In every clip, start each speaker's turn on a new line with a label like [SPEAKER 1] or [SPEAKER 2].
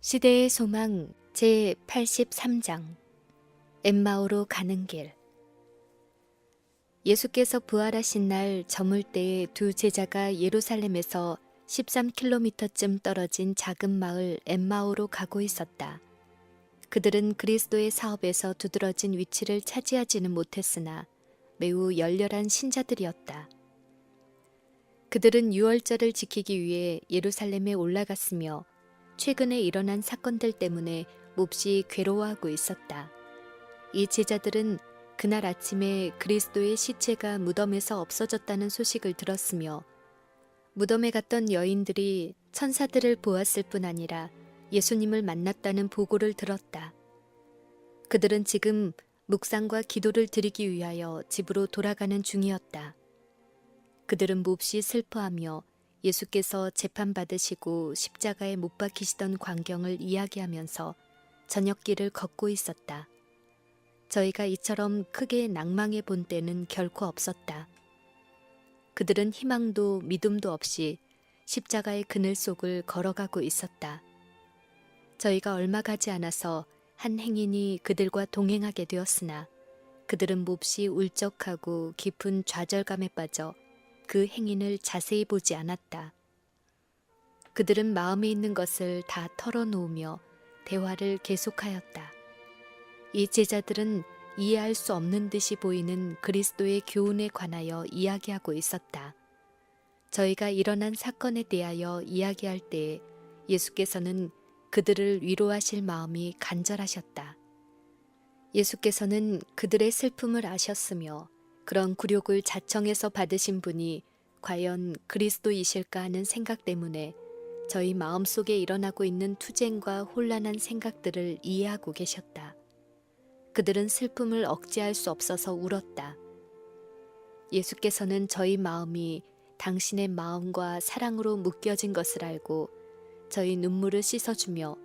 [SPEAKER 1] 시대의 소망 제83장 엠마오로 가는 길. 예수께서 부활하신 날 저물 때에 두 제자가 예루살렘에서 13km쯤 떨어진 작은 마을 엠마오로 가고 있었다. 그들은 그리스도의 사업에서 두드러진 위치를 차지하지는 못했으나 매우 열렬한 신자들이었다. 그들은 유월절을 지키기 위해 예루살렘에 올라갔으며 최근에 일어난 사건들 때문에 몹시 괴로워하고 있었다. 이 제자들은 그날 아침에 그리스도의 시체가 무덤에서 없어졌다는 소식을 들었으며 무덤에 갔던 여인들이 천사들을 보았을 뿐 아니라 예수님을 만났다는 보고를 들었다. 그들은 지금 묵상과 기도를 드리기 위하여 집으로 돌아가는 중이었다. 그들은 몹시 슬퍼하며 예수께서 재판받으시고 십자가에 못 박히시던 광경을 이야기하면서 저녁길을 걷고 있었다. 저희가 이처럼 크게 낭망해 본 때는 결코 없었다. 그들은 희망도 믿음도 없이 십자가의 그늘 속을 걸어가고 있었다. 저희가 얼마 가지 않아서 한 행인이 그들과 동행하게 되었으나 그들은 몹시 울적하고 깊은 좌절감에 빠져 그 행인을 자세히 보지 않았다. 그들은 마음에 있는 것을 다 털어놓으며 대화를 계속하였다. 이 제자들은 이해할 수 없는 듯이 보이는 그리스도의 교훈에 관하여 이야기하고 있었다. 저희가 일어난 사건에 대하여 이야기할 때에 예수께서는 그들을 위로하실 마음이 간절하셨다. 예수께서는 그들의 슬픔을 아셨으며 그런 굴욕을 자청해서 받으신 분이 과연 그리스도이실까 하는 생각 때문에 저희 마음속에 일어나고 있는 투쟁과 혼란한 생각들을 이해하고 계셨다. 그들은 슬픔을 억제할 수 없어서 울었다. 예수께서는 저희 마음이 당신의 마음과 사랑으로 묶여진 것을 알고 저희 눈물을 씻어주며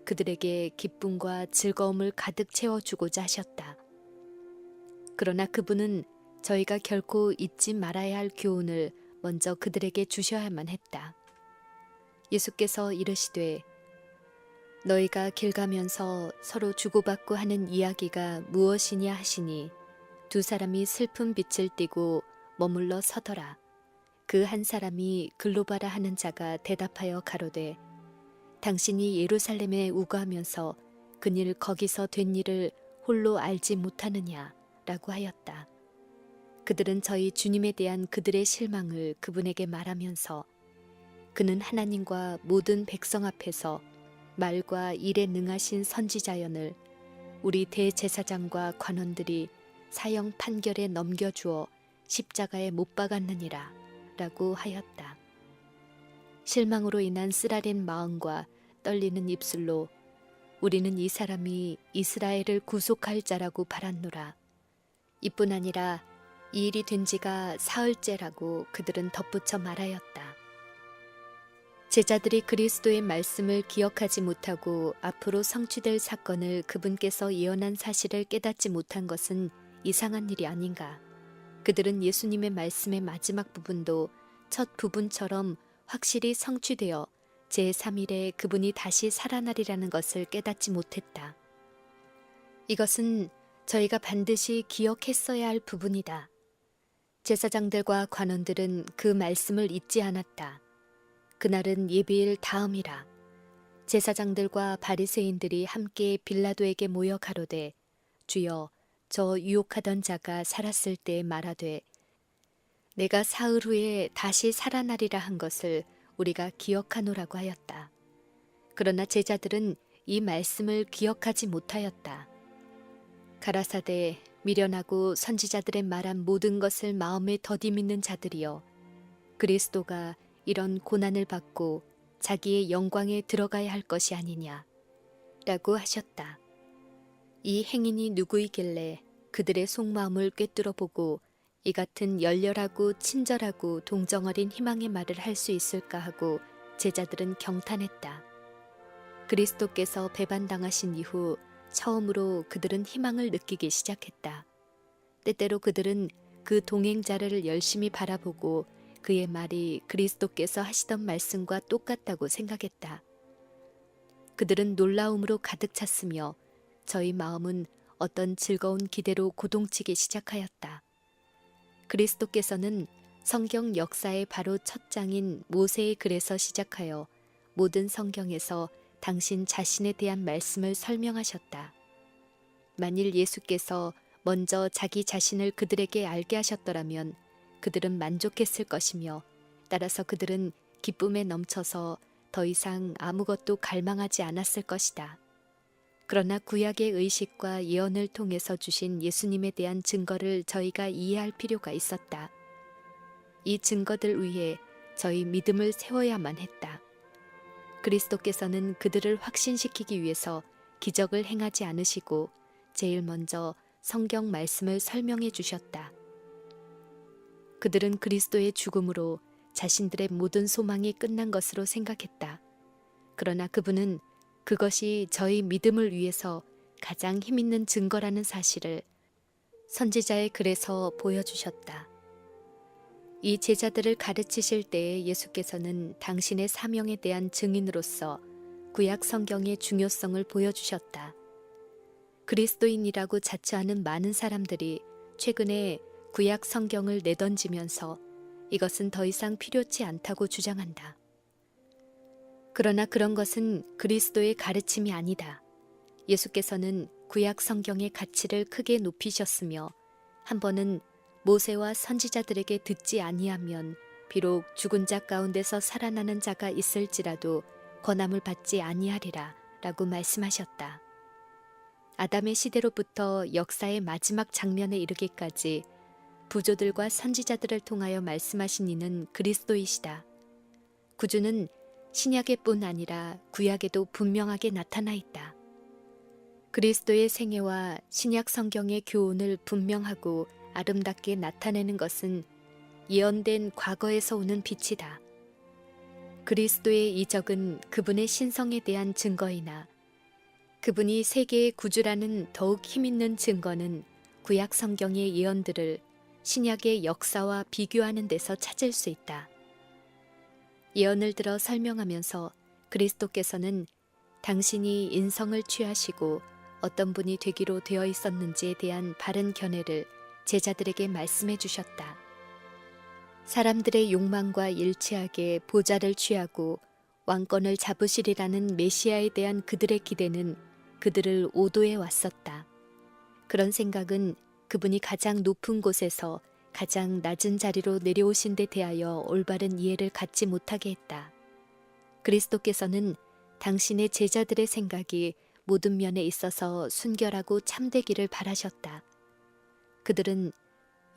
[SPEAKER 1] 그들에게 기쁨과 즐거움을 가득 채워주고자 하셨다. 그러나 그분은 저희가 결코 잊지 말아야 할 교훈을 먼저 그들에게 주셔야만 했다. 예수께서 이르시되 너희가 길 가면서 서로 주고받고 하는 이야기가 무엇이냐 하시니 두 사람이 슬픈 빛을 띠고 머물러 서더라. 그 한 사람이 글로바라 하는 자가 대답하여 가로되 당신이 예루살렘에 우거하면서 그일 거기서 된 일을 홀로 알지 못하느냐 라고 하였다. 그들은 저희 주님에 대한 그들의 실망을 그분에게 말하면서 그는 하나님과 모든 백성 앞에서 말과 일에 능하신 선지자연을 우리 대제사장과 관원들이 사형 판결에 넘겨주어 십자가에 못 박았느니라 라고 하였다. 실망으로 인한 쓰라린 마음과 떨리는 입술로 우리는 이 사람이 이스라엘을 구속할 자라고 바랐노라. 이뿐 아니라 이 일이 된 지가 사흘째라고 그들은 덧붙여 말하였다. 제자들이 그리스도의 말씀을 기억하지 못하고 앞으로 성취될 사건을 그분께서 예언한 사실을 깨닫지 못한 것은 이상한 일이 아닌가. 그들은 예수님의 말씀의 마지막 부분도 첫 부분처럼 확실히 성취되어 제3일에 그분이 다시 살아나리라는 것을 깨닫지 못했다. 이것은 저희가 반드시 기억했어야 할 부분이다. 제사장들과 관원들은 그 말씀을 잊지 않았다. 그날은 예비일 다음이라. 제사장들과 바리새인들이 함께 빌라도에게 모여 가로되 주여 저 유혹하던 자가 살았을 때 말하되 내가 사흘 후에 다시 살아나리라 한 것을 우리가 기억하노라고 하였다. 그러나 제자들은 이 말씀을 기억하지 못하였다. 가라사대 미련하고 선지자들의 말한 모든 것을 마음에 더디 믿는 자들이여 그리스도가 이런 고난을 받고 자기의 영광에 들어가야 할 것이 아니냐 라고 하셨다. 이 행인이 누구이길래 그들의 속마음을 꿰뚫어 보고 이 같은 열렬하고 친절하고 동정어린 희망의 말을 할 수 있을까 하고 제자들은 경탄했다. 그리스도께서 배반당하신 이후 처음으로 그들은 희망을 느끼기 시작했다. 때때로 그들은 그 동행자를 열심히 바라보고 그의 말이 그리스도께서 하시던 말씀과 똑같다고 생각했다. 그들은 놀라움으로 가득 찼으며 저희 마음은 어떤 즐거운 기대로 고동치기 시작하였다. 그리스도께서는 성경 역사의 바로 첫 장인 모세의 글에서 시작하여 모든 성경에서 당신 자신에 대한 말씀을 설명하셨다. 만일 예수께서 먼저 자기 자신을 그들에게 알게 하셨더라면 그들은 만족했을 것이며 따라서 그들은 기쁨에 넘쳐서 더 이상 아무것도 갈망하지 않았을 것이다. 그러나 구약의 의식과 예언을 통해서 주신 예수님에 대한 증거를 저희가 이해할 필요가 있었다. 이 증거들 위에 저희 믿음을 세워야만 했다. 그리스도께서는 그들을 확신시키기 위해서 기적을 행하지 않으시고 제일 먼저 성경 말씀을 설명해 주셨다. 그들은 그리스도의 죽음으로 자신들의 모든 소망이 끝난 것으로 생각했다. 그러나 그분은 그것이 저희 믿음을 위해서 가장 힘있는 증거라는 사실을 선지자의 글에서 보여주셨다. 이 제자들을 가르치실 때에 예수께서는 당신의 사명에 대한 증인으로서 구약 성경의 중요성을 보여주셨다. 그리스도인이라고 자처하는 많은 사람들이 최근에 구약 성경을 내던지면서 이것은 더 이상 필요치 않다고 주장한다. 그러나 그런 것은 그리스도의 가르침이 아니다. 예수께서는 구약 성경의 가치를 크게 높이셨으며 한 번은 모세와 선지자들에게 듣지 아니하면 비록 죽은 자 가운데서 살아나는 자가 있을지라도 권함을 받지 아니하리라 라고 말씀하셨다. 아담의 시대로부터 역사의 마지막 장면에 이르기까지 부조들과 선지자들을 통하여 말씀하신 이는 그리스도이시다. 구주는 신약의 뿐 아니라 구약에도 분명하게 나타나 있다. 그리스도의 생애와 신약 성경의 교훈을 분명하고 아름답게 나타내는 것은 예언된 과거에서 오는 빛이다. 그리스도의 이적은 그분의 신성에 대한 증거이나 그분이 세계의 구주라는 더욱 힘있는 증거는 구약 성경의 예언들을 신약의 역사와 비교하는 데서 찾을 수 있다. 예언을 들어 설명하면서 그리스도께서는 당신이 인성을 취하시고 어떤 분이 되기로 되어 있었는지에 대한 바른 견해를 제자들에게 말씀해 주셨다. 사람들의 욕망과 일치하게 보좌를 취하고 왕권을 잡으시리라는 메시아에 대한 그들의 기대는 그들을 오도해 왔었다. 그런 생각은 그분이 가장 높은 곳에서 가장 낮은 자리로 내려오신 데 대하여 올바른 이해를 갖지 못하게 했다. 그리스도께서는 당신의 제자들의 생각이 모든 면에 있어서 순결하고 참되기를 바라셨다. 그들은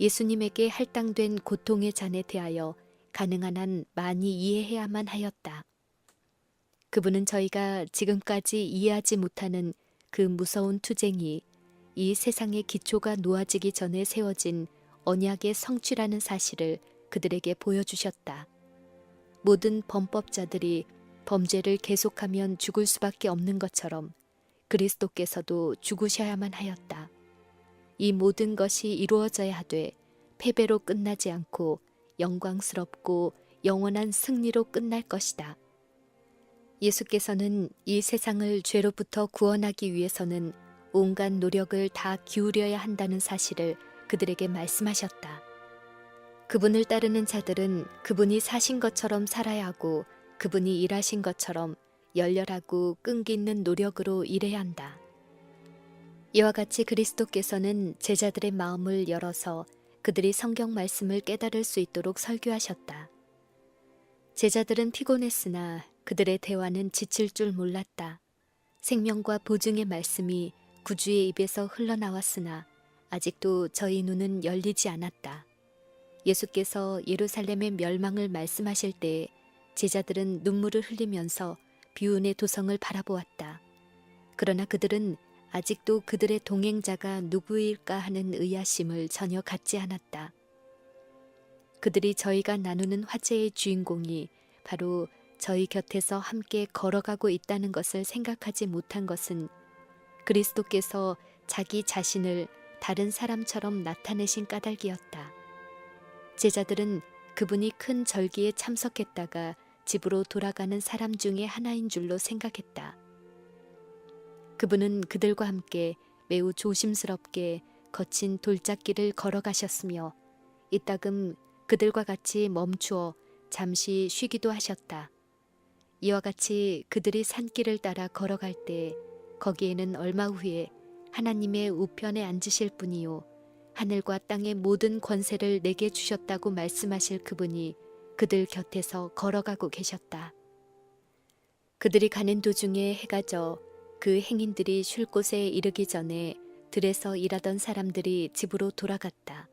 [SPEAKER 1] 예수님에게 할당된 고통의 잔에 대하여 가능한 한 많이 이해해야만 하였다. 그분은 저희가 지금까지 이해하지 못하는 그 무서운 투쟁이 이 세상의 기초가 놓아지기 전에 세워진 언약의 성취라는 사실을 그들에게 보여주셨다. 모든 범법자들이 범죄를 계속하면 죽을 수밖에 없는 것처럼 그리스도께서도 죽으셔야만 하였다. 이 모든 것이 이루어져야 하되 패배로 끝나지 않고 영광스럽고 영원한 승리로 끝날 것이다. 예수께서는 이 세상을 죄로부터 구원하기 위해서는 온갖 노력을 다 기울여야 한다는 사실을 그들에게 말씀하셨다. 그분을 따르는 자들은 그분이 사신 것처럼 살아야 하고 그분이 일하신 것처럼 열렬하고 끈기 있는 노력으로 일해야 한다. 이와 같이 그리스도께서는 제자들의 마음을 열어서 그들이 성경 말씀을 깨달을 수 있도록 설교하셨다. 제자들은 피곤했으나 그들의 대화는 지칠 줄 몰랐다. 생명과 보증의 말씀이 구주의 입에서 흘러나왔으나 아직도 저희 눈은 열리지 않았다. 예수께서 예루살렘의 멸망을 말씀하실 때 제자들은 눈물을 흘리면서 비운의 도성을 바라보았다. 그러나 그들은 아직도 그들의 동행자가 누구일까 하는 의아심을 전혀 갖지 않았다. 그들이 저희가 나누는 화제의 주인공이 바로 저희 곁에서 함께 걸어가고 있다는 것을 생각하지 못한 것은 그리스도께서 자기 자신을 다른 사람처럼 나타내신 까닭이었다. 제자들은 그분이 큰 절기에 참석했다가 집으로 돌아가는 사람 중에 하나인 줄로 생각했다. 그분은 그들과 함께 매우 조심스럽게 거친 돌짝길을 걸어가셨으며 이따금 그들과 같이 멈추어 잠시 쉬기도 하셨다. 이와 같이 그들이 산길을 따라 걸어갈 때 거기에는 얼마 후에 하나님의 우편에 앉으실 분이요 하늘과 땅의 모든 권세를 내게 주셨다고 말씀하실 그분이 그들 곁에서 걸어가고 계셨다. 그들이 가는 도중에 해가 져 그 행인들이 쉴 곳에 이르기 전에 들에서 일하던 사람들이 집으로 돌아갔다.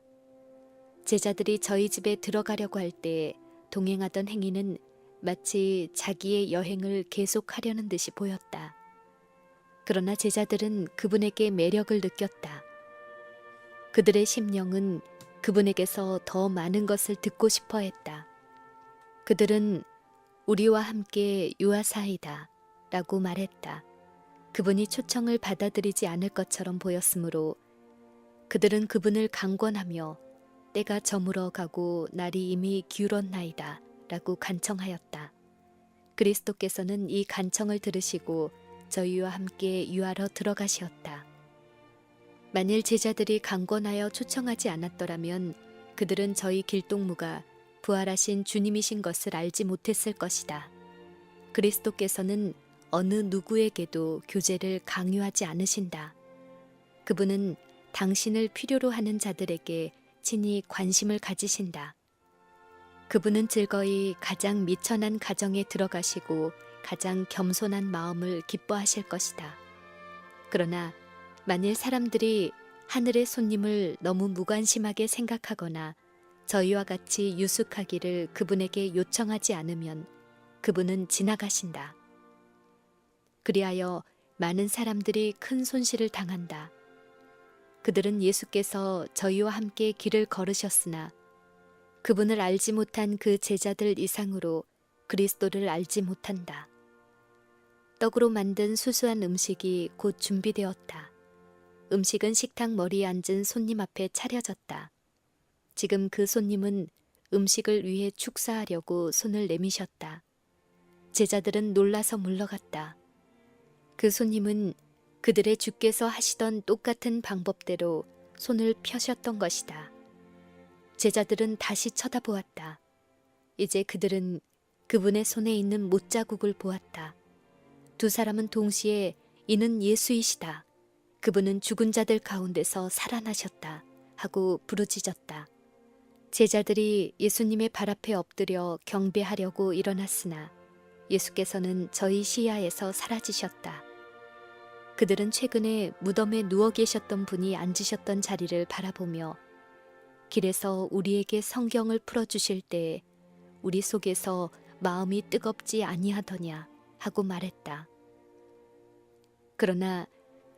[SPEAKER 1] 제자들이 저희 집에 들어가려고 할 때 동행하던 행인은 마치 자기의 여행을 계속하려는 듯이 보였다. 그러나 제자들은 그분에게 매력을 느꼈다. 그들의 심령은 그분에게서 더 많은 것을 듣고 싶어 했다. 그들은 우리와 함께 유아사이다 라고 말했다. 그분이 초청을 받아들이지 않을 것처럼 보였으므로 그들은 그분을 강권하며 때가 저물어 가고 날이 이미 기울었나이다 라고 간청하였다. 그리스도께서는 이 간청을 들으시고 저희와 함께 유하러 들어가시었다. 만일 제자들이 강권하여 초청하지 않았더라면 그들은 저희 길동무가 부활하신 주님이신 것을 알지 못했을 것이다. 그리스도께서는 어느 누구에게도 교제를 강요하지 않으신다. 그분은 당신을 필요로 하는 자들에게 친히 관심을 가지신다. 그분은 즐거이 가장 미천한 가정에 들어가시고 가장 겸손한 마음을 기뻐하실 것이다. 그러나 만일 사람들이 하늘의 손님을 너무 무관심하게 생각하거나 저희와 같이 유숙하기를 그분에게 요청하지 않으면 그분은 지나가신다. 그리하여 많은 사람들이 큰 손실을 당한다. 그들은 예수께서 저희와 함께 길을 걸으셨으나 그분을 알지 못한 그 제자들 이상으로 그리스도를 알지 못한다. 떡으로 만든 수수한 음식이 곧 준비되었다. 음식은 식탁 머리에 앉은 손님 앞에 차려졌다. 지금 그 손님은 음식을 위해 축사하려고 손을 내미셨다. 제자들은 놀라서 물러갔다. 그 손님은 그들의 주께서 하시던 똑같은 방법대로 손을 펴셨던 것이다. 제자들은 다시 쳐다보았다. 이제 그들은 그분의 손에 있는 못자국을 보았다. 두 사람은 동시에 이는 예수이시다. 그분은 죽은 자들 가운데서 살아나셨다 하고 부르짖었다. 제자들이 예수님의 발 앞에 엎드려 경배하려고 일어났으나 예수께서는 저희 시야에서 사라지셨다. 그들은 최근에 무덤에 누워 계셨던 분이 앉으셨던 자리를 바라보며 길에서 우리에게 성경을 풀어주실 때에 우리 속에서 마음이 뜨겁지 아니하더냐 하고 말했다. 그러나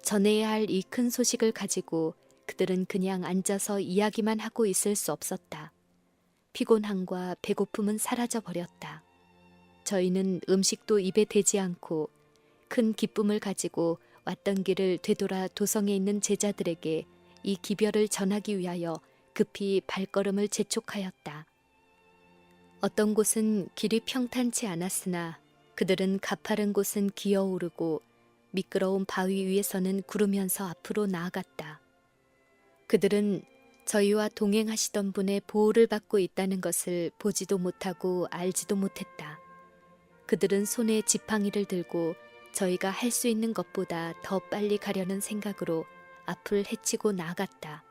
[SPEAKER 1] 전해야 할 이 큰 소식을 가지고 그들은 그냥 앉아서 이야기만 하고 있을 수 없었다. 피곤함과 배고픔은 사라져 버렸다. 저희는 음식도 입에 대지 않고 큰 기쁨을 가지고 왔던 길을 되돌아 도성에 있는 제자들에게 이 기별을 전하기 위하여 급히 발걸음을 재촉하였다. 어떤 곳은 길이 평탄치 않았으나 그들은 가파른 곳은 기어오르고 미끄러운 바위 위에서는 구르면서 앞으로 나아갔다. 그들은 저희와 동행하시던 분의 보호를 받고 있다는 것을 보지도 못하고 알지도 못했다. 그들은 손에 지팡이를 들고 저희가 할 수 있는 것보다 더 빨리 가려는 생각으로 앞을 헤치고 나아갔다.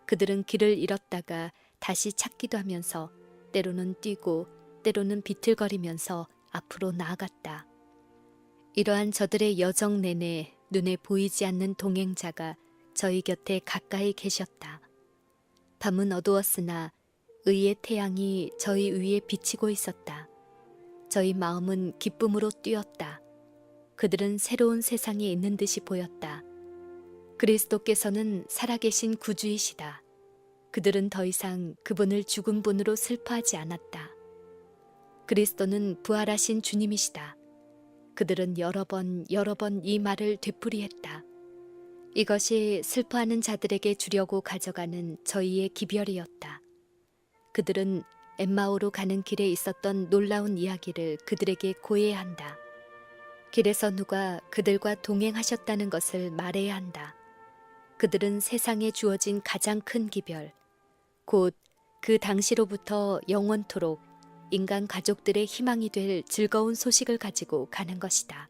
[SPEAKER 1] 그들은 길을 잃었다가 다시 찾기도 하면서 때로는 뛰고 때로는 비틀거리면서 앞으로 나아갔다. 이러한 저들의 여정 내내 눈에 보이지 않는 동행자가 저희 곁에 가까이 계셨다. 밤은 어두웠으나 의의 태양이 저희 위에 비치고 있었다. 저희 마음은 기쁨으로 뛰었다. 그들은 새로운 세상에 있는 듯이 보였다. 그리스도께서는 살아계신 구주이시다. 그들은 더 이상 그분을 죽은 분으로 슬퍼하지 않았다. 그리스도는 부활하신 주님이시다. 그들은 여러 번 이 말을 되풀이했다. 이것이 슬퍼하는 자들에게 주려고 가져가는 저희의 기별이었다. 그들은 엠마오로 가는 길에 있었던 놀라운 이야기를 그들에게 고해한다. 길에서 누가 그들과 동행하셨다는 것을 말해야 한다. 그들은 세상에 주어진 가장 큰 기별, 곧 그 당시로부터 영원토록 인간 가족들의 희망이 될 즐거운 소식을 가지고 가는 것이다.